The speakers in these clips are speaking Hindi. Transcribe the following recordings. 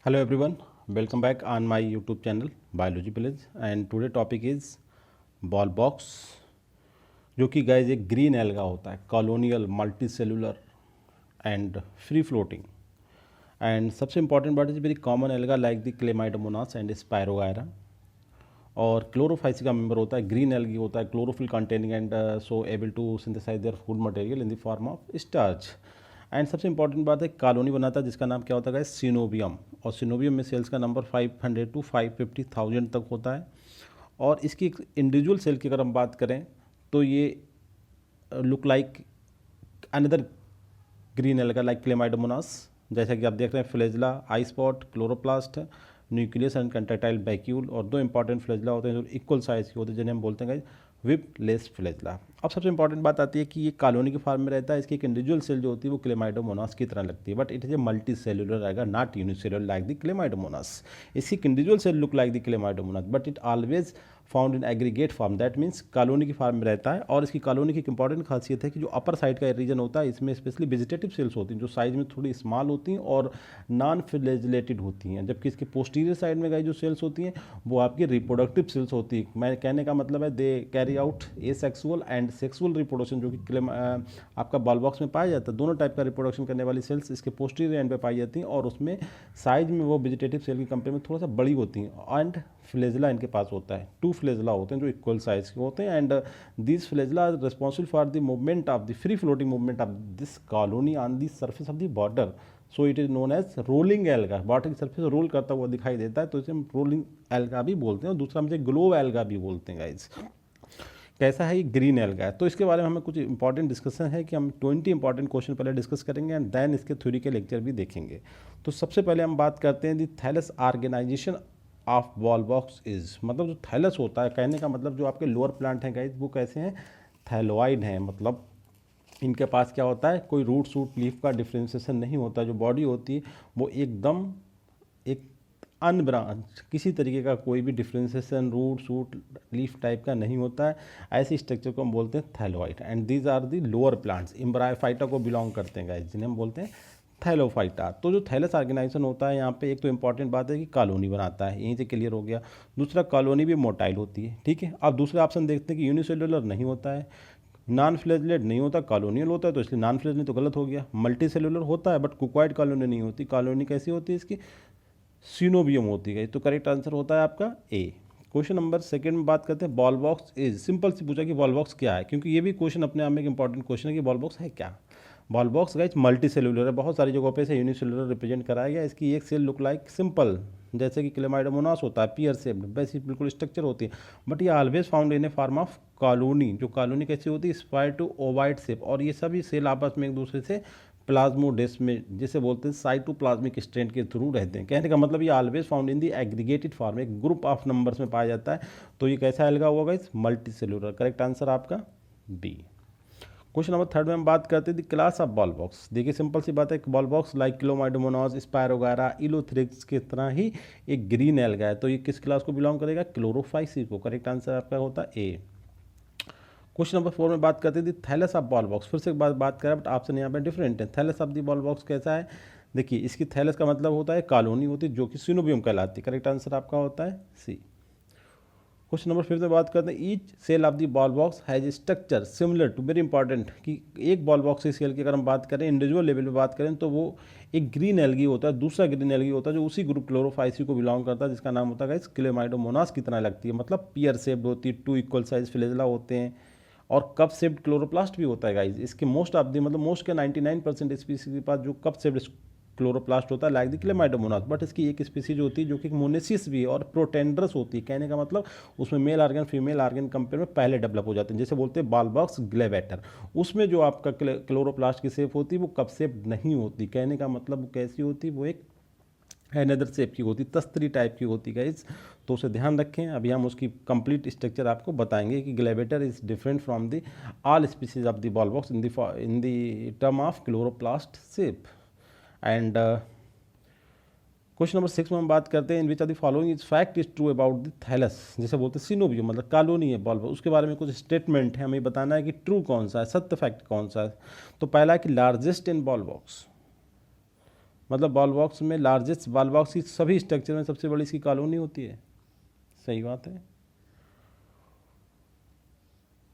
Hello everyone, welcome back on my YouTube channel Biology Village and today topic is ball box जो कि गाइज एक ग्रीन एल्गा होता है colonial multicellular and free floating एंड सबसे इंपॉर्टेंट बात is very common alga like the Chlamydomonas and Spirogyra और क्लोरोफाइसी का मेंबर होता है ग्रीन एल्गी होता है chlorophyll containing and so able to synthesise their food material in the form of starch and सबसे इंपॉर्टेंट बात है कॉलोनी बनाता है जिसका नाम क्या होता है सिनोबियम और सिनोबियम में सेल्स का नंबर 500 टू 550,000 तक होता है और इसकी इंडिविजुअल सेल की अगर हम बात करें तो ये look like another green alga like Chlamydomonas जैसा कि आप देख रहे हैं flagella I spot chloroplast nucleus and contractile vacuole और दो इंपॉर्टेंट फ्लेजला होते हैं जो इक्वल साइज के होते हैं जिन्हें हम बोलते हैं विप लेस फ्लेजला। अब सबसे इंपॉर्टेंट बात आती है कि ये कॉलोनी के फॉर्म में रहता है, इसकी एक इंडिविजुअल सेल जो होती है वो क्लेमाइडोमोनास की तरह लगती है but it is a multi cellular रहेगा not unicellular like the Chlamydomonas. इसकी individual cell look like the Chlamydomonas but it always found in aggregate form that means colony की फॉर्म में रहता है और इसकी कॉलोनी की एक इंपॉर्टेंट खासियत है कि जो अपर साइड का रीजन होता है इसमें स्पेशली वेजिटेटिव सेल्स होती हैं जो साइज में थोड़ी स्मॉल होती हैं और नॉन फ्लैजेलेटेड होती हैं, जबकि इसके पोस्टीरियर साइड में गई जो सेल्स होती हैं वो आपकी रिप्रोडक्टिव सेल्स होती है। मैं कहने का मतलब है they carry out A sexual and sexual reproduction जो कि आपका बॉल बॉक्स में पाया जाता है। दोनों टाइप का रिप्रोडक्शन करने वाली सेल्स इसके पोस्टीरियर एंड पे पाई जाती हैं और उसमें साइज में वो वेजिटेटिव सेल की कंपेयर में थोड़ा सा बड़ी होती हैं एंड फ्लेजला इनके पास होता है, 2 फ्लेजला होते हैं जो इक्वल साइज के होते हैं and this flagella are responsible for the movement of the free floating movement of this colony on the surface of the border. So it is known as rolling alga. Water की सर्फेस रोल करता हुआ दिखाई देता है तो इसे हम रोलिंग एल्गा भी बोलते हैं और दूसरा मुझे ग्लोब एल्गा भी बोलते हैं गाइज। कैसा है ये ग्रीन एल्गा है तो इसके बारे में हमें कुछ इंपॉर्टेंट डिस्कशन है कि हम 20 इंपॉर्टेंट क्वेश्चन पहले डिस्कस करेंगे एंड देन इसके थ्योरी के लेक्चर भी देखेंगे। तो सबसे पहले हम बात करते हैं the thallus organisation of Volvox is, मतलब जो थैलस होता है कहने का मतलब जो आपके लोअर प्लांट हैं गाइज वो कैसे हैं, थैलोइड हैं, मतलब इनके पास क्या होता है कोई रूट सूट लीफ का डिफ्रेंसिएशन नहीं होता, जो बॉडी होती है वो एकदम एक अनब्रांच किसी तरीके का कोई भी differentiation root shoot leaf type का नहीं होता है। ऐसी स्ट्रक्चर को हम बोलते हैं thalloid and these are the lower plants Embryophyta को बिलोंग करते हैं गाइज जिन्हें हम बोलते हैं थैलोफाइटा। तो जो थैलस ऑर्गेनाइजेशन होता है यहाँ पे एक तो इंपॉर्टेंट बात है कि कॉलोनी बनाता है, यहीं से क्लियर हो गया। दूसरा कॉलोनी भी मोटाइल होती है, ठीक है। अब दूसरा ऑप्शन देखते हैं कि यूनिसेलुलर नहीं होता है, नॉन फ्लैजलेट नहीं होता, कॉलोनियल होता है तो इसलिए नॉन फ्लैजलेट तो गलत हो गया। मल्टी सेलुलर होता है बट कुक्वाइड कॉलोनी नहीं होती। कॉलोनी कैसी होती है इसकी, सिनोबियम होती है। तो करेक्ट आंसर होता है आपका ए। क्वेश्चन नंबर सेकंड में बात करते हैं बॉल बॉक्स इज, सिंपल से पूछा कि बॉल बॉक्स क्या है, क्योंकि ये भी क्वेश्चन अपने आप में एक इंपॉर्टेंट क्वेश्चन है कि बॉल बॉक्स है क्या। Ball box guys multi cellular है, बहुत सारी जगहों पे इसे यूनिसेलुलर रिप्रेजेंट कराया गया। इसकी एक सेल लुक लाइक सिंपल जैसे कि क्लेमाइडोमोनास होता है पियर शेप्ड वैसी बिल्कुल स्ट्रक्चर होती है बट ये always found in A form of colony. जो कॉलोनी कैसी होती है स्क्वायर टू ओवाइड शेप और ये सभी सेल आपस में एक दूसरे से प्लाज्मोडेस्म जिसे बोलते हैं साइटोप्लाज्मिक स्ट्रेंड के थ्रू रहते हैं। कहने का मतलब ये ऑलवेज फाउंड इन दी एग्रीगेटेड फॉर्म, एक ग्रुप ऑफ नंबर्स में पाया जाता है। तो ये कैसा एल्गा होगा इस मल्टी सेलुलर। करेक्ट आंसर आपका बी। क्वेश्चन नंबर थर्ड में हम बात करते हैं the class of ball box. देखिए सिंपल सी बात है ball box like Chlamydomonas spirogyra इलोथ्रिक्स की तरह ही एक ग्रीन एल्गा है तो ये किस क्लास को बिलोंग करेगा, क्लोरोफाइसी को। करेक्ट आंसर आपका होता है ए। क्वेश्चन नंबर 4 में बात करते हैं थैलस ऑफ बॉल बॉक्स। फिर से एक बात करें बट ऑप्शन यहाँ पे डिफरेंट है। Thallus of the Volvox कैसा है, देखिए इसकी थैलस का मतलब होता है कॉलोनी होती है जो कि सिनोबियम कहलाती है। करेक्ट आंसर आपका होता है सी। क्वेश्चन नंबर 5 में बात करते हैं each cell of the Volvox has structure similar to, very important कि एक बॉल बॉक्स की सेल की अगर हम बात करें इंडिविजुअल लेवल पे बात करें तो वो एक ग्रीन एल्गी होता है, दूसरा ग्रीन एल्गी होता है जो उसी ग्रुप क्लोरोफाइसी को बिलोंग करता है जिसका नाम होता है क्लेमाइडोमोनास की तरह लगती है, मतलब पियर शेप्ड होती है, 2 इक्वल साइज फ्लेजला होते हैं और कप शेप्ड क्लोरोप्लास्ट भी होता है गाइज। इसके मोस्ट ऑफ द मतलब मोस्ट के 99% स्पीसीज के पास जो कप शेप्ड क्लोरोप्लास्ट होता है लाइक द क्लेमाइडोमोनास बट इसकी एक स्पीसीज होती है जो कि मोनेसिस भी है और प्रोटेंड्रस होती है। कहने का मतलब उसमें male organ female organ compare में पहले डेवलप हो जाते हैं, जैसे बोलते हैं बॉल बॉक्स ग्लेवेटर। उसमें जो आपका क्लोरोप्लास्ट की शेप होती है वो कप शेप नहीं होती। कहने का मतलब वो कैसी होती, वो एक अनदर शेप की होती, तस्तरी टाइप की होती गाइज। तो उसे ध्यान रखें। अभी हम उसकी कंप्लीट स्ट्रक्चर आपको बताएंगे कि globator is different from the all species of the Volvox in the term of chloroplast shape. And question number 6 में हम बात करते हैं in which of the following is fact is true about the thallus, जैसे बोलते हैं सिनोबियम मतलब कॉलोनी है बॉल बॉक्स, उसके बारे में कुछ स्टेटमेंट है, हमें बताना है कि ट्रू कौन सा है, सत्य फैक्ट कौन सा है। तो पहला है कि लार्जेस्ट इन बॉल बॉक्स, मतलब बॉल बॉक्स में लार्जेस्ट बॉल बॉक्स की सभी स्ट्रक्चर में सबसे बड़ी इसकी कॉलोनी होती है। सही बात है।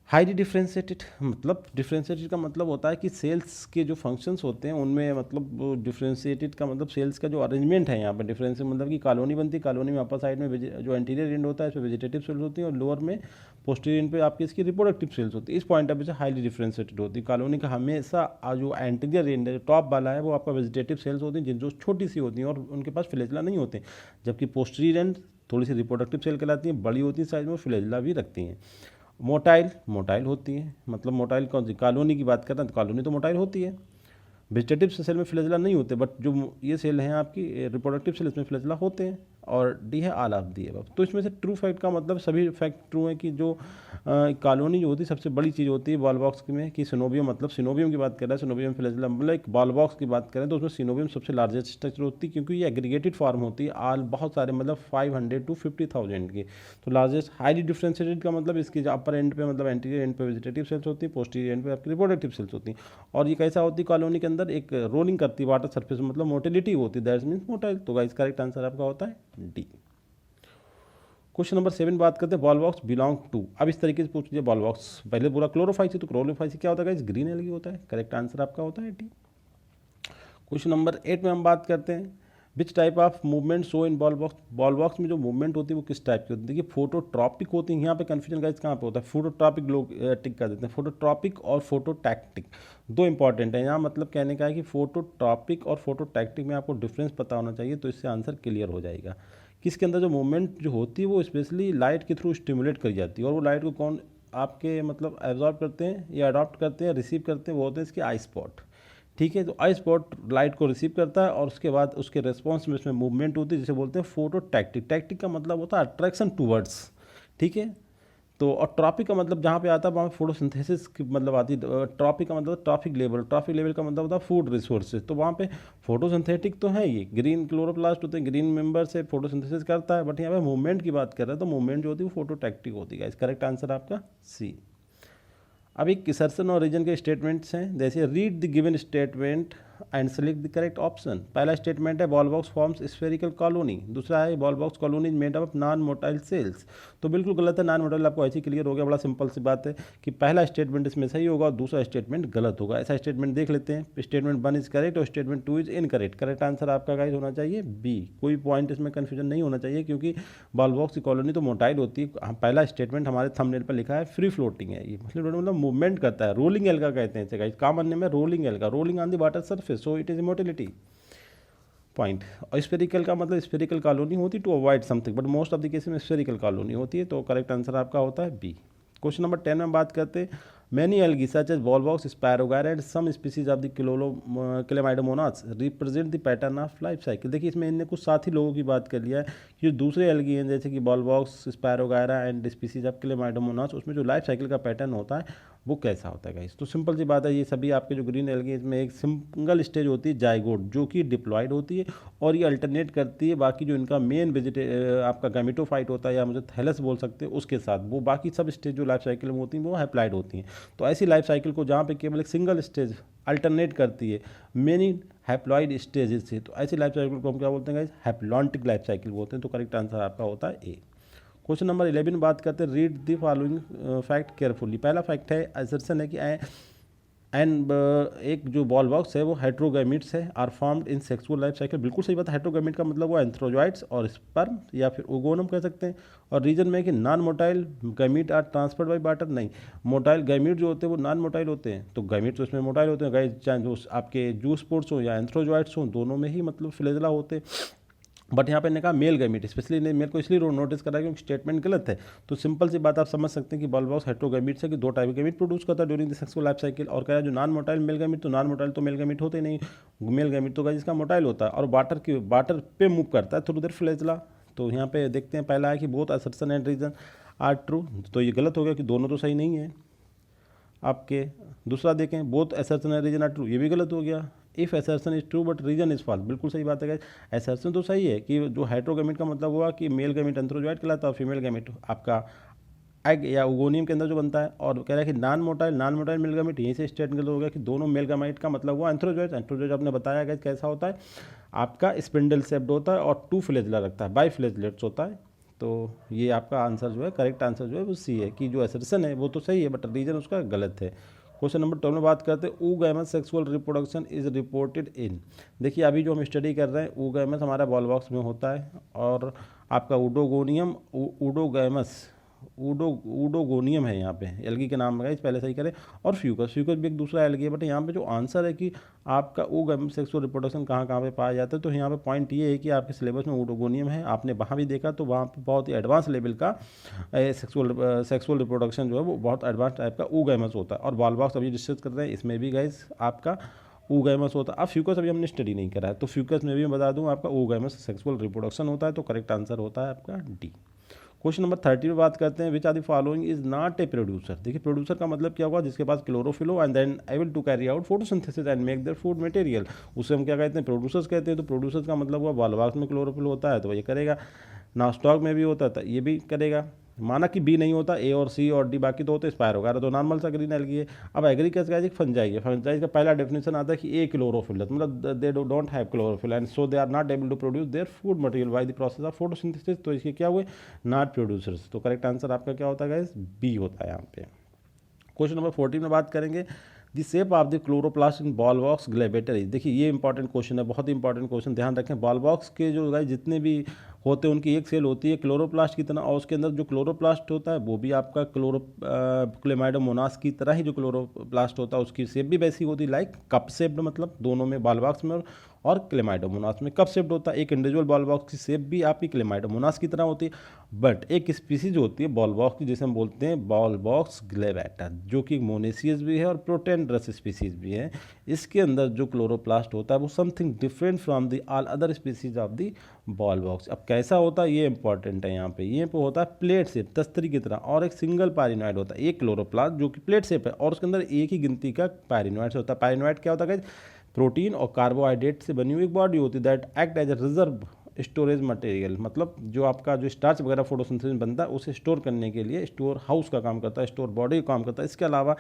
हाईली डिफ्रेंशिएटेड, मतलब डिफ्रेंशिएटेड का मतलब होता है कि सेल्स के जो फंक्शंस होते हैं उनमें मतलब डिफ्रेंशिएटेड का मतलब सेल्स का जो अरेंजमेंट है यहाँ पर डिफरेंस मतलब कि कॉलोनी बनती है, कॉलोनी में अपर साइड में जो एंटीरियर एंड होता है इसमें वेजिटेटिव सेल्स होती है और लोअर में पोस्टीरियर एंड पे आपकी इसकी रिप्रोडक्टिव सेल्स होती है। इस पॉइंट ऑफ व्यू से हाईली डिफ्रेंशिएटेड होती है कॉलोनी का। हमेशा जो एंटीरियर एंड है, टॉप वाला है, वो आपका वेजिटेटिव सेल्स होती हैं जिन जो छोटी सी होती हैं और उनके पास फ्लैजेला नहीं होते, जबकि पोस्टीरियर एंड थोड़ी सी रिप्रोडक्टिव सेल कहलाती हैं, बड़ी होती है साइज में, फ्लैजेला भी रखती हैं। मोटाइल होती है, मतलब मोटाइल कौन सी, कॉलोनी की बात करते हैं तो कॉलोनी तो मोटाइल होती है। वेजिटेटिव सेल में फ्लैजेला नहीं होते, बट जो ये सेल हैं आपकी रिप्रोडक्टिव सेल इसमें फ्लैजेला होते हैं। और डी है ऑल ऑफ दी अबव। तो इसमें से ट्रू फैक्ट का मतलब सभी फैक्ट ट्रू है कि जो कॉलोनी जो होती है सबसे बड़ी चीज़ होती है बॉल बॉक्स में, कि सिनोबियम, मतलब सिनोबियम की बात कर रहे हैं, सिनोबियम फ्लैजेला, मतलब एक बॉल बॉक्स की बात करें तो उसमें सिनोबियम सबसे लार्जेस्ट स्ट्रक्चर होती है क्योंकि ये एग्रीगेटेड फॉर्म होती है ऑल बहुत सारे, मतलब 500 to 50,000 की। तो लार्जेस्ट हाईली डिफ्रेंशिएटेड का मतलब इसकी जो अपर एंड पे मतलब एंटीरियर एंड पे वेजिटेटिव सेल्स होती है, पोस्टीरियर एंड पे आपकी रिप्रोडक्टिव सेल्स होती हैं। और ये कैसा होती है कॉलोनी के अंदर, एक रोलिंग करती है वाटर सरफेस, मतलब मोटिलिटी होती है, दैट्स मीन्स मोटाइल। तो गाइस करेक्ट आंसर आपका होता है डी। क्वेश्चन नंबर 7 बात करते हैं बॉल बॉक्स बिलोंग टू। अब इस तरीके से पूछ लीजिए बॉल बॉक्स, पहले पूरा क्लोरोफाइसी, तो क्लोरोफाइसी क्या होता है गाइस, ग्रीन एल्गी होता है। करेक्ट आंसर आपका होता है डी। क्वेश्चन नंबर 8 में हम बात करते हैं which type of movement show in Volvox. Ball box में जो मूवमेंट होती है वो किस टाइप की होती है। देखिए फोटोट्रॉपिक होती है, यहाँ पे कन्फ्यूजन गाइस कहाँ पे होता है, फोटोट्रॉपिक लोग टिक कर देते हैं। फोटोट्रॉपिक और फोटोटैक्टिक दो इंपॉर्टेंट है यहाँ, मतलब कहने का है कि फोटोट्रॉपिक और फोटोटैक्टिक में आपको डिफरेंस पता होना चाहिए, तो इससे आंसर क्लियर हो जाएगा। किसके अंदर जो मूवमेंट जो होती है वो स्पेशली लाइट के थ्रू स्टिमुलेट करी जाती है, और वो लाइट को कौन आपके मतलब एब्जॉर्ब करते हैं या अडॉप्ट करते हैं, रिसीव करते हैं, वो होते हैं इसके आई स्पॉट। ठीक है, तो आई स्पॉट लाइट को रिसीव करता है और उसके बाद उसके रिस्पॉन्स में इसमें मूवमेंट होती है जिसे बोलते हैं फोटोटैक्टिक। टैक्टिक का मतलब होता है अट्रैक्शन टूवर्ड्स। ठीक है, तो और ट्रॉपिक का मतलब जहाँ पे आता है वहाँ फोटोसिंथेसिस की मतलब आती है। ट्रॉपिक का मतलब ट्रॉपिक लेवल, ट्रॉपिक लेवल का मतलब होता है फूड रिसोर्सेज, तो वहाँ पे फोटोसिंथेटिक तो है, ये ग्रीन क्लोरोप्लास्ट होते हैं, ग्रीन मेंबर से फोटोसिंथेसिस करता है, बट यहाँ पे मूवमेंट की बात कर रहे हैं तो मूवमेंट जो होती है वो फोटोटैक्टिक होती है। करेक्ट आंसर आपका सी। अब एक असर्शन और रीजन के स्टेटमेंट्स हैं, जैसे read the given statement and select the correct option. पहला स्टेटमेंट है ball box forms spherical colony, दूसरा है ball box colony made up non motile sales. तो बिल्कुल गलत है, नॉन मोटाइल आपको ऐसे क्लियर हो गया, बड़ा सिंपल सी बात है कि पहला स्टेटमेंट इसमें सही होगा और दूसरा स्टेटमेंट गलत होगा। ऐसा स्टेटमेंट देख लेते हैं, स्टेटमेंट 1 इज करेक्ट और statement 2 is incorrect. Correct answer आपका गाइस होना चाहिए बी। कोई पॉइंट इसमें कन्फ्यूजन नहीं होना चाहिए क्योंकि बॉल बॉक्स की कॉलोनी तो मोटाइल होती है। पहला स्टेटमेंट हमारे थंबनेल पर लिखा है फ्री फ्लोटिंग है, ये मतलब मूवमेंट करता है, रोलिंग एल्गा कहते हैं इसे गाइस, कॉमन नेम है rolling alga, rolling on the water surface, so it is motility point. और स्फेरिकल का मतलब स्फेरिकल कॉलोनी होती है to avoid something, but most of the case में स्फेरिकल कॉलोनी होती है, तो करेक्ट आंसर आपका होता है बी। क्वेश्चन नंबर 10 में बात करते हैं many algae such as Volvox, Spirogyra and some species of the Chlamydomonas represent the pattern of life cycle. देखिए इसमें इनने कुछ साथी लोगों की बात कर लिया है कि जो दूसरे एल्गी हैं जैसे कि Volvox, Spirogyra and species of Chlamydomonas, उसमें जो लाइफ साइकिल का पैटर्न होता है वो कैसा होता है गाइस। तो सिंपल सी बात है, ये सभी आपके जो ग्रीन एल्गी इसमें एक सिंगल स्टेज होती है जाइगोट, जो कि डिप्लॉयड होती है और ये अल्टरनेट करती है बाकी जो इनका मेन आपका गैमेटोफाइट होता है या मुझे थैलस बोल सकते हैं उसके साथ, वो बाकी सब स्टेज जो लाइफ साइकिल में होती हैं वो हैप्लाइड होती हैं। तो ऐसी लाइफ साइकिल को जहाँ पे केवल एक सिंगल स्टेज अल्टरनेट करती है मेनी हैप्लॉइड स्टेजेस से, तो ऐसी लाइफ साइकिल को हम क्या बोलते हैं गाइस, हैप्लॉन्टिक लाइफ साइकिल बोलते हैं। तो करेक्ट आंसर आपका होता है ए। क्वेश्चन नंबर 11 बात करते हैं read the following fact carefully. पहला फैक्ट है असर्शन है कि एंड एक जो बॉल बॉक्स है वो हेट्रोगैमिट्स है are formed in sexual life cycle. बिल्कुल सही बात है, हेट्रोगैमिट का मतलब वो एंथ्रोजॉइड्स और स्पर्म या फिर ओगोनम कह सकते हैं। और रीजन में कि non motile gamete are transferred by water, नहीं मोटाइल गैमिट जो होते हैं वो नॉन मोटाइल होते हैं, तो गैमिट तो इसमें मोटाइल होते हैं गाइस, चाहे जो आपके जूस स्पोर्ट्स हो या एंथ्रोजॉइड्स हो दोनों में ही मतलब फ्लैजेला होते हैं। बट यहाँ पे ने कहा मेल गैमिट, स्पेशली ने मेरे को इसलिए नोटिस करा क्योंकि स्टेटमेंट गलत है। तो सिंपल सी बात आप समझ सकते हैं कि बॉल बॉक्स हेट्रोगैमिट से कि दो टाइप गैमिट प्रोड्यूस करता है during the sexual life cycle. और कह रहा है जो नॉन मोटाइल मेल गैमिट, तो नॉन मोटाइल तो मेल गैमिट होते ही नहीं, मेल गैमिट तो जिसका मोटाइल होता है और वाटर पे मूव करता है थ्रू देयर फ्लैजेला। तो यहाँ पे देखते हैं पहला है कि both assertion and reason are true, तो ये गलत हो गया कि दोनों तो सही नहीं है आपके। दूसरा देखें both assertion and reason are true, ये भी गलत हो गया। If assertion is true but reason is false, बिल्कुल सही बात है गाइस। असर्शन तो सही है कि जो हेट्रोगैमिट का मतलब हुआ कि मेल गैमिट एंथ्रोजॉइड कहलाता है और फीमेल गैमिट आपका एग या ओगोनियम के अंदर जो बनता है। और कह रहा है कि नॉन मोटाइल मिल गामेट, यहीं से स्टेट निकल हो गया कि दोनों मेल गामेट का मतलब हुआ एंथ्रोजॉइड। एंथ्रोजॉइड आपने बताया गया कैसा होता है, आपका स्पिंडल शेप्ड होता है और 2 फ्लैजेला रखता है, बाई फ्लैजलेट्स होता है। तो ये आपका आंसर जो है, करेक्ट आंसर जो है वो सी है, कि जो असर्शन है वो तो सही है बट रीजन उसका गलत है। क्वेश्चन नंबर 12 में बात करते हैं oogamous sexual reproduction is reported in. देखिए अभी जो हम स्टडी कर रहे हैं oogamous हमारा बॉल बॉक्स में होता है, और आपका ऊडोगोनियम है यहाँ पे, एल्गी के नाम है, इस पहले सही करें। और फ्यूकस भी एक दूसरा एल्गी है, बट यहाँ पे जो आंसर है कि आपका oogamous सेक्सुअल रिप्रोडक्शन कहाँ कहाँ पे पाया जाता है, तो यहाँ पे पॉइंट ये है कि आपके सिलेबस में ऊडोगोनियम है, आपने वहाँ भी देखा तो वहाँ पे बहुत ही एडवांस लेवल का सेक्सुअल रिप्रोडक्शन जो है वो बहुत एडवांस टाइप का oogamous होता है। और बॉल बॉक्स अभी डिस्कस कर रहे हैं, इसमें भी गाइस आपका oogamous होता है। अब फ्यूकस अभी हमने स्टडी नहीं करा है, तो फ्यूकस में भी मैं बता दूं आपका oogamous सेक्सुअल रिप्रोडक्शन होता है, तो करेक्ट आंसर होता है आपका डी। क्वेश्चन नंबर 30 में बात करते हैं which are the following is not a producer. देखिए प्रोड्यूसर का मतलब क्या होगा, जिसके पास क्लोरोफिल हो and then able to carry out photosynthesis and make their food material, उसे हम क्या कहते हैं, प्रोड्यूसर्स कहते हैं। तो प्रोड्यूसर्स का मतलब हुआ बॉल बॉक्स में क्लोरोफिल होता है तो ये करेगा, नास्टॉक में भी होता था ये भी करेगा। माना कि बी नहीं होता, ए और सी और डी बाकी तो होते, स्पायर वगैरह तो नॉर्मल सा ग्रीन एल्गी है। अब एग्रीकल्चर का एक फंजाई है, फंजाई का पहला डेफिनेशन आता है कि ए क्लोरोफिल, मतलब they don't have chlorophyll and so they are not able to produce their food material by the process of photosynthesis. तो इसके क्या हुए, नॉट प्रोड्यूसर्स। तो करेक्ट आंसर आपका क्या होता है गाइस, बी होता है यहाँ पे। क्वेश्चन नंबर 14 में बात करेंगे the shape of the chloroplast in Volvox globator. देखिए ये इंपॉर्टेंट क्वेश्चन है, बहुत ही इंपॉर्टेंट क्वेश्चन, ध्यान रखें। बॉल बॉक्स के जो गाइस जितने भी होते हैं उनकी एक सेल होती है क्लोरोप्लास्ट की तरह, और उसके अंदर जो क्लोरोप्लास्ट होता है वो भी आपका क्लेमाइडोमोनास की तरह ही जो क्लोरोप्लास्ट होता है उसकी शेप भी वैसी होती है, लाइक कप शेप्ड, मतलब दोनों में बॉल बॉक्स में और क्लेमाइडोमोनास में कप शेप्ड होता है। एक इंडिविजुअल बॉल बॉक्स की शेप भी आपकी क्लेमाइडोमोनास की तरह होती है, बट एक स्पीसीज होती है बॉल बॉक्स की जिसे हम बोलते हैं बॉल बॉक्स ग्लेबेटा, जो कि मोनेसियस भी है और प्रोटेंड्रस स्पीसीज भी है। इसके अंदर जो क्लोरोप्लास्ट होता है वो something different from the all other species of the ball box. अब कैसा होता है ये इंपॉर्टेंट है, यहाँ पे होता है प्लेट शेप, तस्तरी की तरह, और एक सिंगल पैरिनॉइड होता है, एक क्लोरोप्लास्ट जो कि प्लेट शेप है और उसके अंदर एक ही गिनती का पैरिनॉइड होता है। पैरिनॉइड क्या होता है, प्रोटीन और कार्बोहाइड्रेट से बनी हुई एक बॉडी होती है that act as a reserve storage material, मतलब जो आपका जो स्टार्च वगैरह फोटोसिंथेसिस बनता है उसे स्टोर करने के लिए स्टोर हाउस का काम करता है, स्टोर बॉडी का काम करता है। इसके अलावा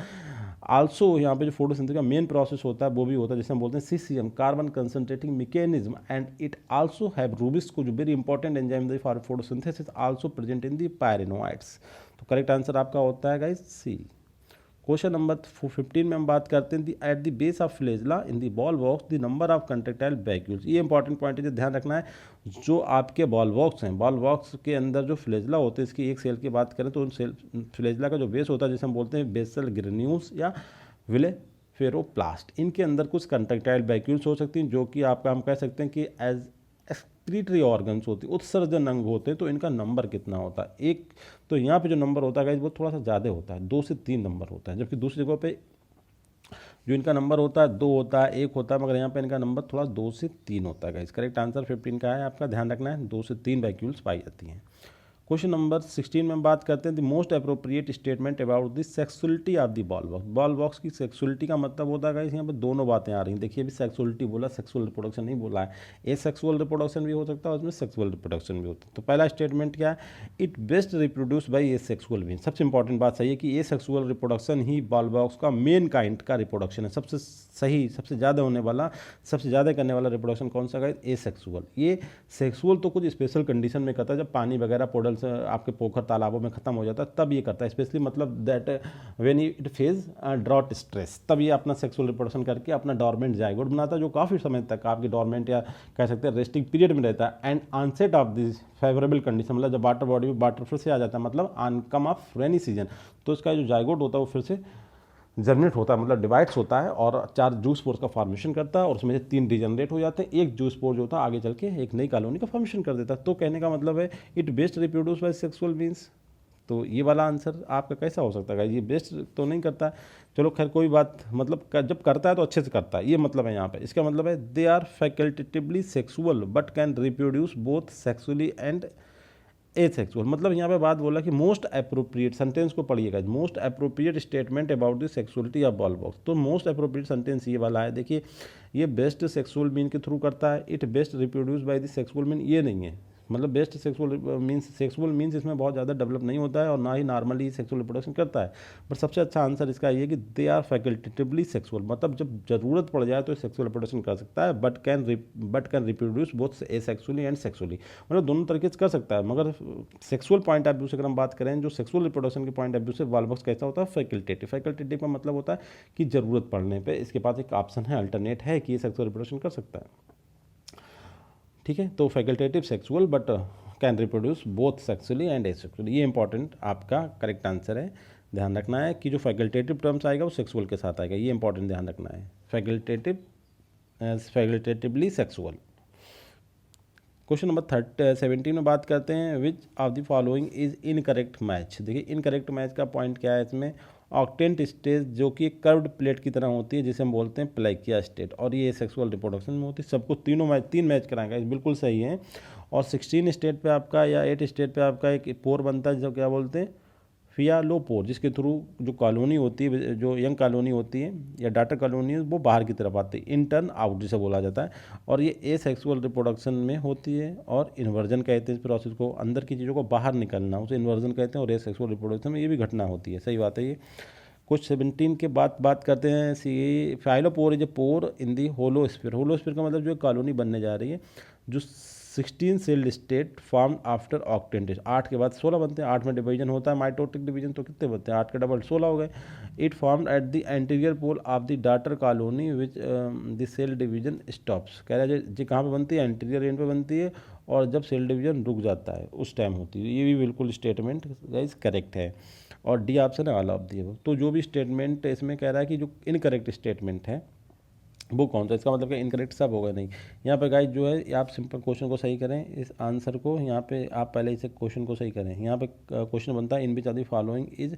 आल्सो यहाँ पे जो फोटोसिंथेसिस का मेन प्रोसेस होता है वो भी होता है जिसे हम बोलते हैं CCM, carbon concentrating mechanism, and it also have rubisco को जो very important enzyme for photosynthesis also present in the pyrenoids. तो करेक्ट आंसर आपका होता है गाइस सी। क्वेश्चन नंबर 15 में हम बात करते हैं at the base of flagella in the ball box the number of contractile vacuoles. ये इंपॉर्टेंट पॉइंट है, ध्यान रखना है। जो आपके बॉल बॉक्स हैं, बॉल बॉक्स के अंदर जो फ्लैजेला होते हैं, इसकी एक सेल की बात करें तो उन सेल फ्लैजेला का जो बेस होता है जिसे हम बोलते हैं बेसल ग्रेन्यूल्स या विलेफेरोप्लास्ट, इनके अंदर कुछ कंट्रेक्टाइल वैक्यूल्स हो सकती हैं जो कि आपका हम कह सकते हैं कि एज एक्सक्रीटरी ऑर्गन्स होती है, उत्सर्जन अंग होते हैं। तो इनका नंबर कितना होता है, एक तो यहाँ पे जो नंबर होता है वो थोड़ा सा ज़्यादा होता है, 2 से 3 नंबर होता है, जबकि दूसरी जगह पे जो इनका नंबर होता है 2 होता है, 1 होता है, मगर यहाँ पे इनका नंबर थोड़ा 2 से 3 होता है। गाइस करेक्ट आंसर 15 का है आपका, ध्यान रखना है 2 से 3 वैक्यूल्स पाई जाती हैं। क्वेश्चन नंबर 16 में हम बात करते हैं the most appropriate statement about the sexuality of the Volvox. Volvox की सेक्सुअलिटी का मतलब होता है गाइस यहाँ पे दोनों बातें आ रही हैं। देखिए अभी सेक्सुअलिटी बोला, सेक्सुअल रिप्रोडक्शन नहीं बोला है। ए सेक्सुअल रिप्रोडक्शन भी हो सकता है, उसमें सेक्सुअल रिप्रोडक्शन भी होता है। तो पहला स्टेटमेंट क्या है, it best reproduce by asexual been. सबसे इंपॉर्टेंट बात सही है कि ए सेक्सुअल रिप्रोडक्शन ही बॉल बॉक्स का मेन काइंड का रिप्रोडक्शन है। सबसे सही, सबसे ज़्यादा होने वाला, सबसे ज़्यादा करने वाला रिप्रोडक्शन कौन सा गाइस, ए सेक्सुअल। ये सेक्सुअल तो कुछ स्पेशल कंडीशन में करता है, जब पानी वगैरह पोडल से आपके पोखर तालाबों में खत्म हो जाता है तब ये करता है, स्पेशली मतलब that when it faces drought stress, तब ये अपना सेक्सुअल रिप्रोडक्शन करके अपना डोरमेंट जायगोट बनाता है जो काफ़ी समय तक आपके डोरमेंट या कह सकते हैं रेस्टिंग पीरियड में रहता है। And onset of this favourable condition, मतलब जब वाटर बॉडी में वाटर फिर से आ जाता है, मतलब ऑनकम ऑफ रेनी सीजन, तो इसका जो जायगोट होता है वो फिर से जर्मिनेट होता है, मतलब डिवाइड्स होता है और 4 जूस पोर्स का फॉर्मेशन करता है और उसमें से 3 डिजनरेट हो जाते हैं। एक जूस पोर जो होता है आगे चल के एक नई कॉलोनी का फॉर्मेशन कर देता है। तो कहने का मतलब है it best reproduce by sexual means. तो ये वाला आंसर आपका कैसा हो सकता है, ये बेस्ट तो नहीं करता। चलो खैर कोई बात, मतलब जब करता है तो अच्छे से करता है, ये मतलब है यहाँ पे। इसका मतलब है they are facultatively sexual but can reproduce both sexually and asexual. मतलब यहाँ पे बात बोला कि मोस्ट अप्रोप्रिएट, सेंटेंस को पढ़िएगा, most appropriate statement about the sexuality of ball box. तो मोस्ट अप्रोप्रिएट सेंटेंस ये वाला है। देखिए ये बेस्ट सेक्सुअल मीन के थ्रू करता है, it best reproduce by the sexual mean, ये नहीं है। मतलब बेस्ट सेक्सुअल मीन्स इसमें बहुत ज़्यादा डेवलप नहीं होता है और ना ही नॉर्मली सेक्सुअल रिप्रोडक्शन करता है। बट सबसे अच्छा आंसर इसका ये कि दे आर फैकल्टेटिवली सेक्सुअल, मतलब जब ज़रूरत पड़ जाए तो सेक्सुअल रिप्रोडक्शन कर सकता है, but can reproduce both asexually and sexually, मतलब दोनों तरीके से कर सकता है। मगर सेक्सुअल पॉइंट ऑफ व्यू से अगर हम बात करें, जो सेक्सुअल रिप्रोडक्शन के पॉइंट ऑफ व्यू से वॉल्वॉक्स कैसा होता है, फैकल्टेटिव का मतलब होता है कि ज़रूरत पड़ने पर इसके पास एक ऑप्शन है, अल्टरनेट है कि ये सेक्सुअल रिप्रोडक्शन कर सकता है। ठीक है, तो facultative sexual but can reproduce both sexually and asexually, ये इंपॉर्टेंट आपका करेक्ट आंसर है। ध्यान रखना है कि जो फैकल्टेटिव टर्म्स आएगा वो सेक्सुअल के साथ आएगा, ये इंपॉर्टेंट ध्यान रखना है। फैकल्टेटिवली सेक्सुअल। क्वेश्चन नंबर 17 में बात करते हैं, विच of the following is incorrect match. देखिए इनकरेक्ट मैच का पॉइंट क्या है इसमें, ऑक्टेंट स्टेज जो कि एक कर्व्ड प्लेट की तरह होती है जिसे हम बोलते हैं प्लेकिया स्टेट, और ये सेक्सुअल रिप्रोडक्शन में होती है। सबको तीन मैच कराएंगे, बिल्कुल सही है। और 16 स्टेट पे आपका या 8 स्टेट पे आपका एक पोर बनता है जो क्या बोलते हैं फियालोपोर, जिसके थ्रू जो कॉलोनी होती है, जो यंग कॉलोनी होती है या डाटर कॉलोनी है, वो बाहर की तरफ आती है, इन टर्न आउट जिसे बोला जाता है। और ये एसेक्सुअल रिप्रोडक्शन में होती है, और इन्वर्जन कहते हैं इस प्रोसेस को, अंदर की चीज़ों को बाहर निकलना उसे इन्वर्जन कहते हैं, और एसेक्सुअल रिप्रोडक्शन में ये भी घटना होती है। सही बात है ये। कुछ 17 के बाद बात करते हैं, सी फाइलोपोर इज ए पोर इन दी होलोस्फीयर। होलोस्फीयर का मतलब जो कॉलोनी बनने जा रही है, जो 16 celled state form after octant. 8 के बाद 16 बनते हैं, 8 में डिवीजन होता है, माइटोटिक डिवीजन, तो कितने बनते हैं 8 का डबल 16 हो गए। It form at the anterior pole of the daughter colony which the cell division stops. कह रहा है जी कहाँ पे बनती है, एंटीरियर एंड पे बनती है, और जब सेल डिवीजन रुक जाता है उस टाइम होती है। ये भी बिल्कुल स्टेटमेंट गाइस करेक्ट है, और डी ऑप्शन है ऑल ऑफ दी अबव। तो जो भी स्टेटमेंट इसमें कह रहा है कि जो इनकरेक्ट स्टेटमेंट है वो कौन सा, इसका मतलब कि इनकरेक्ट सब होगा नहीं। यहाँ पे गाइस जो है आप सिंपल क्वेश्चन को सही करें, इस आंसर को यहाँ पे आप पहले इसे क्वेश्चन को सही करें। यहाँ पे क्वेश्चन बनता है in which of the following is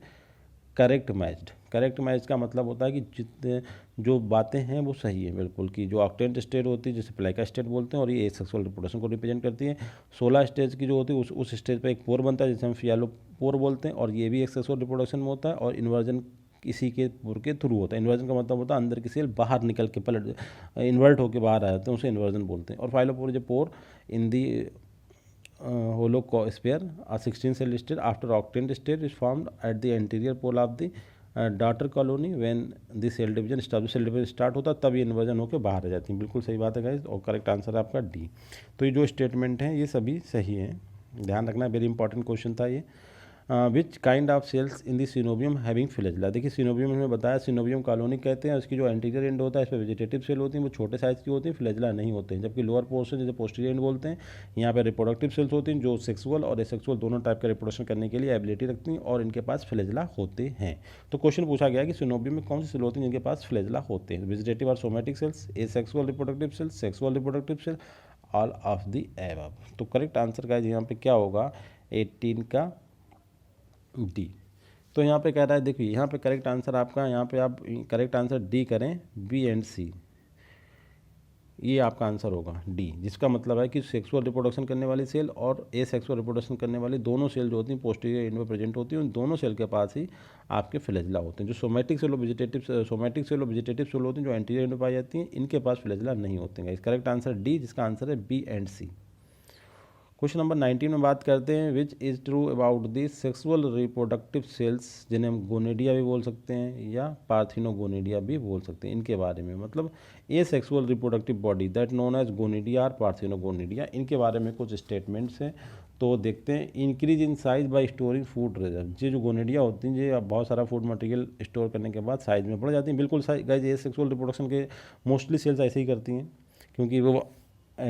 correct matched. Correct match का मतलब होता है कि जितने जो बातें हैं वो सही है बिल्कुल, कि जो ऑक्टेंट स्टेट होती है जिसे प्लेका स्टेट बोलते हैं, और ये सेक्सुअल रिप्रोडक्शन को रिप्रेजेंट करती है। 16 स्टेज की जो होती है उस स्टेज पर एक पोर बनता है जिसे हम फियालो पोर बोलते हैं, और ये भी एक सेक्सुअल रिप्रोडक्शन में होता है, और इन्वर्जन इसी के पोर के थ्रू होता है। इन्वर्जन का मतलब होता है अंदर की सेल बाहर निकल के पलट इन्वर्ट होकर बाहर आ जाते हैं, उसे इन्वर्जन बोलते हैं। और फाइलोपोर जो पोर इन दी holosphere, a 16 cell state after octant state is formed at the anterior pole of the daughter colony when the cell division start होता है, तब ये इन्वर्जन होकर बाहर आ जाती हैं। बिल्कुल सही बात है गाइस, और करेक्ट आंसर है आपका डी। तो ये जो स्टेटमेंट हैं ये सभी सही हैं, ध्यान रखना, वेरी इंपॉर्टेंट क्वेश्चन था ये। Which kind of cells in the coenobium having flagella. देखिए सिनोबियम में बताया, सिनोबियम कॉलोनी कहते हैं, उसकी जो एंटीरियर एंड होता है इस पर वेजिटेटिव सेल होती हैं, वो छोटे साइज़ की होती हैं, फ्लैजेला नहीं होते हैं। जबकि लोअर पोर्शन जिसे पोस्टीरियर एंड बोलते हैं, यहाँ पे रिप्रोडक्टिव सेल्स होती हैं जो सेक्सुअल और एसेक्सुअल दोनों टाइप का रिप्रोडक्शन करने के लिए एबिलिटी रखती हैं, और इनके पास फ्लैजेला होते हैं। तो क्वेश्चन पूछा गया कि सिनोबियम में कौन सी सेल होती हैं जिनके पास फ्लैजेला होते हैं, वेजिटेटिव और somatic cells, asexual reproductive cells, sexual reproductive cell, all of the above. तो करेक्ट आंसर का यहाँ पे क्या होगा, 18 का डी। तो यहाँ पे कह रहा है, देखिए यहाँ पे करेक्ट आंसर आपका, यहाँ पे आप करेक्ट आंसर डी करें, बी एंड सी, ये आपका आंसर होगा डी, जिसका मतलब है कि सेक्सुअल रिप्रोडक्शन करने वाली सेल और ए सेक्सुअल रिप्रोडक्शन करने वाली दोनों सेल जो होती हैं पोस्टीरियर एंड में प्रेजेंट होती हैं, उन दोनों सेल के पास ही आपके फ्लैजेला होते हैं। जो सोमेटिक सेल और वेजिटेटिव सेल होती हैं जो एंटीरियर एंड में पाई जाती हैं, इनके पास फ्लैजेला नहीं होते हैं। करेक्ट आंसर डी, जिसका आंसर है B and C. Question number 19 में बात करते हैं, which is true about the sexual reproductive cells, जिन्हें हम गोनेडिया भी बोल सकते हैं या पार्थिनोगोनेडिया भी बोल सकते हैं, इनके बारे में, मतलब a sexual reproductive body that known as gonidia और पार्थिनोगोनेडिया, इनके बारे में कुछ स्टेटमेंट्स हैं। तो देखते हैं, increase in size bye storing food reserve. ये जो गोनेडिया होती हैं ये बहुत सारा फूड मटेरियल स्टोर करने के बाद साइज में बढ़ जाती हैं। बिल्कुल गाइस, ये सेक्सुअल रिप्रोडक्शन के मोस्टली सेल्स ऐसे ही करती हैं, क्योंकि वो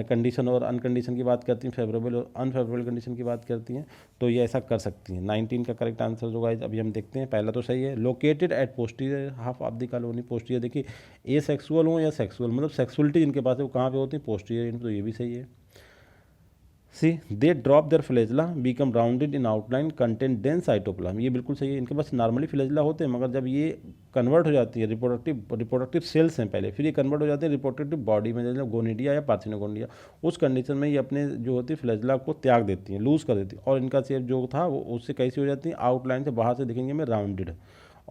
कंडीशन और अनकंडीशन की बात करती हैं, फेवरेबल और अनफेवरेबल कंडीशन की बात करती हैं, तो ये ऐसा कर सकती हैं। 19 का करेक्ट आंसर जो गाइस अभी हम देखते हैं, पहला तो सही है, located at posterior half of the colony. Posterior देखिए ए सेक्सुअल हो या सेक्सुअल, मतलब सेक्सुअलिटी जिनके पास है वो कहाँ पे होती है, पोस्टीरियर, तो ये भी सही है। C they drop their flagella become rounded in outline content dense cytoplasm, ये बिल्कुल सही है। इनके पास नॉर्मली फ्लैजेला होते हैं, मगर जब ये कन्वर्ट हो जाती है, रिप्रोडक्टिव सेल्स हैं पहले, फिर ये कन्वर्ट हो जाते हैं रिप्रोडक्टिव बॉडी में, जैसे गोनेडिया या पार्थिनोगोनिडिया, उस कंडीशन में ये अपने जो होती है फ्लैजेला को त्याग देती हैं, लूज कर देती हैं, और इनका शेप जो था वो उससे कैसी हो जाती है, आउटलाइन से बाहर से दिखेंगे में राउंडेड,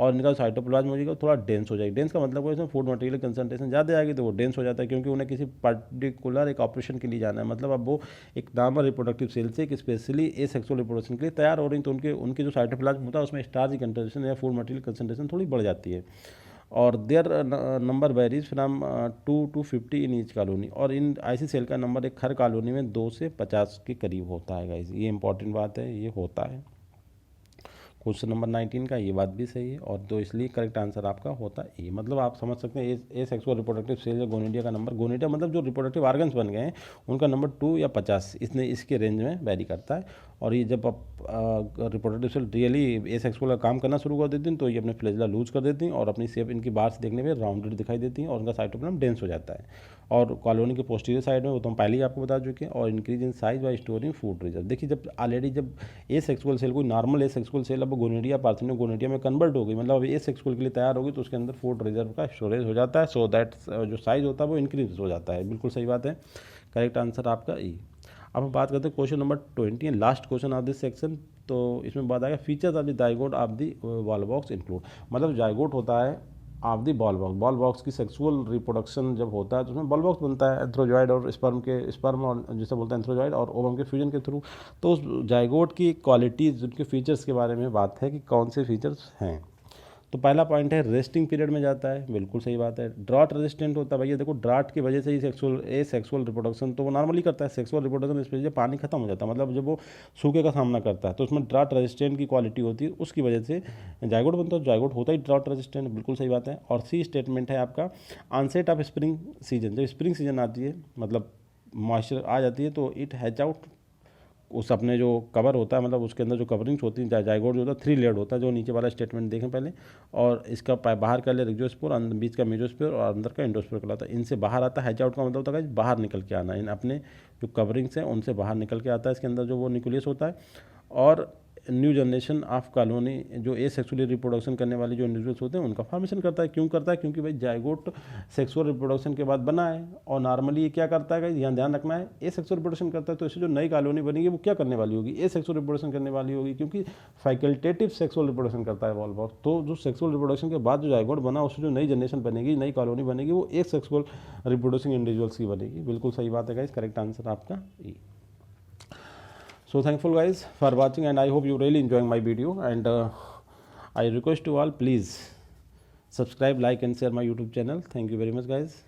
और इनका साइटोप्लाज्म हो जाएगा थोड़ा डेंस हो जाएगी। डेंस का मतलब है इसमें फूड मटेरियल कंसंट्रेशन ज़्यादा आएगी तो वो डेंस हो जाता है, क्योंकि उन्हें किसी पर्टिकुलर एक ऑपरेशन के लिए जाना है। मतलब अब वो एक नॉर्मल रिप्रोडक्टिव सेल से एक स्पेशली एसेक्सुअल रिप्रोडक्शन के लिए तैयार हो रही हैं, तो उनके जो साइटोप्लाज्म होता है उसमें स्टार्च की कंसंट्रेशन या फूड मटेरियल कंसंट्रेशन थोड़ी बढ़ जाती है। और their number varies from 2 to 50 in each colony. और इन ऐसी सेल का नंबर एक हर कॉलोनी में 2 से 50 के करीब होता है गाइस। ये इंपॉर्टेंट बात है, ये होता है। क्वेश्चन नंबर 19 का ये बात भी सही है, और तो इसलिए करेक्ट आंसर आपका होता है ए। मतलब आप समझ सकते हैं ए सेक्सुअल रिप्रोडक्टिव सेल या गोनिडिया का नंबर, गोनिडिया मतलब जो रिप्रोडक्टिव ऑर्गन्स बन गए हैं उनका नंबर 2 या 50 इसके रेंज में वेरी करता है। और ये जब आप reproductive cell really asexual का काम करना शुरू कर देती हैं तो ये अपने फ्लैजेला लूज कर देती हैं और अपनी शेप इनकी बाहर से देखने में राउंडेड दिखाई देती हैं और उनका साइटोप्लाज्म डेंस हो जाता है। और कॉलोनी के पोस्टीरियर साइड में, वो तो हम पहले ही आपको बता चुके हैं। और increase in size bye storing food reserve. देखिए जब ऑलरेडी जब ए सेक्सुअल सेल कोई नॉर्मल ए सेक्सुअल सेल अब गोनिडिया पार्थिनोगोनिडिया में कन्वर्ट हो गई, मतलब अब ए सेक्सुअल के लिए तैयार होगी, तो उसके अंदर फूड रिजर्व का स्टोरेज हो जाता है, सो दैट जो साइज होता है वो इंक्रीज हो जाता है। बिल्कुल सही बात है, करेक्ट आंसर आपका ई। अब हम बात करते हैं question number 20 and last question of this section. तो इसमें बात आएगा features of the zygote of the Volvox include. मतलब जाइगोट होता है of the Volvox. Volvox की सेक्सुअल रिप्रोडक्शन जब होता है तो उसमें बॉल बॉक्स बनता है एंथ्रोजॉइड और स्पर्म और जिसे बोलते हैं एंथ्रोजॉइड और ओवम के फ्यूजन के थ्रू। तो उस जाइगोट की क्वालिटीज़, उनके फीचर्स के बारे में बात है कि कौन से फीचर्स हैं। तो पहला पॉइंट है रेस्टिंग पीरियड में जाता है, बिल्कुल सही बात है। ड्राट रेजिस्टेंट होता है, भैया देखो ड्राट की वजह से ही सेक्सुअल रिप्रोडक्शन तो वो नॉर्मली करता है। सेक्सुअल रिप्रोडक्शन स्पेशली जब पानी खत्म हो जाता है, मतलब जब वो सूखे का सामना करता है तो उसमें ड्राट रेजिस्टेंट की क्वालिटी होती है, उसकी वजह से जाइगोट बनता है। जाइगोट होता ही ड्राट रेजिस्टेंट, बिल्कुल सही बात है। और सी स्टेटमेंट है आपका ऑनसेट ऑफ स्प्रिंग सीजन। जब स्प्रिंग सीजन आती है, मतलब मॉइस्चर आ जाती है, तो इट हैच आउट उस अपने जो कवर होता है, मतलब उसके अंदर जो कवरिंग्स होती हैं, जाइगोट जो होता है 3 लेयर्ड होता है, जो नीचे वाला स्टेटमेंट देखें पहले। और इसका बाहर का लेयर एक्सोस्पोर, बीच का मेसोस्पोर और अंदर का एंडोस्पोर कहलाता है। इनसे बाहर आता है, हैच आउट का मतलब होता है बाहर निकल के आना। इन अपने जो कवरिंग्स हैं उनसे बाहर निकल के आता है इसके अंदर जो वो न्यूक्लियस होता है। और न्यू जनरेशन ऑफ कॉलोनी जो ए सेक्सुअली रिप्रोडक्शन करने वाले जो इंडिविजुअल्स होते हैं उनका फॉर्मेशन करता है। क्यों करता है? क्योंकि भाई जाइगोट सेक्सुअल रिप्रोडक्शन के बाद बना है, और नॉर्मली ये क्या करता है, यहाँ ध्यान रखना है, ए सेक्सुअल रिप्रोडक्शन करता है। तो इससे जो नई कॉलोनी बनेगी वो क्या करने वाली होगी, ए सेक्सुअल रिप्रोडक्शन करने वाली होगी, क्योंकि फैकल्टेटिव सेक्सुअल रिप्रोडक्शन करता है वॉल बॉक्स। तो जो सेक्सुअल रिप्रोडक्शन के बाद जो जाइगोट बना, उससे जो नई जनरेशन बनेगी, नई कॉलोनी बनेगी, वो ए सेक्सुअल रिप्रोड्यूसिंग इंडिविजुअल्स की बनेगी। बिल्कुल सही बात है गाइस, करेक्ट आंसर आपका ई। So thankful guys for watching, and I hope you really enjoying my video, and I request you all please subscribe, like and share my YouTube channel. Thank you very much guys.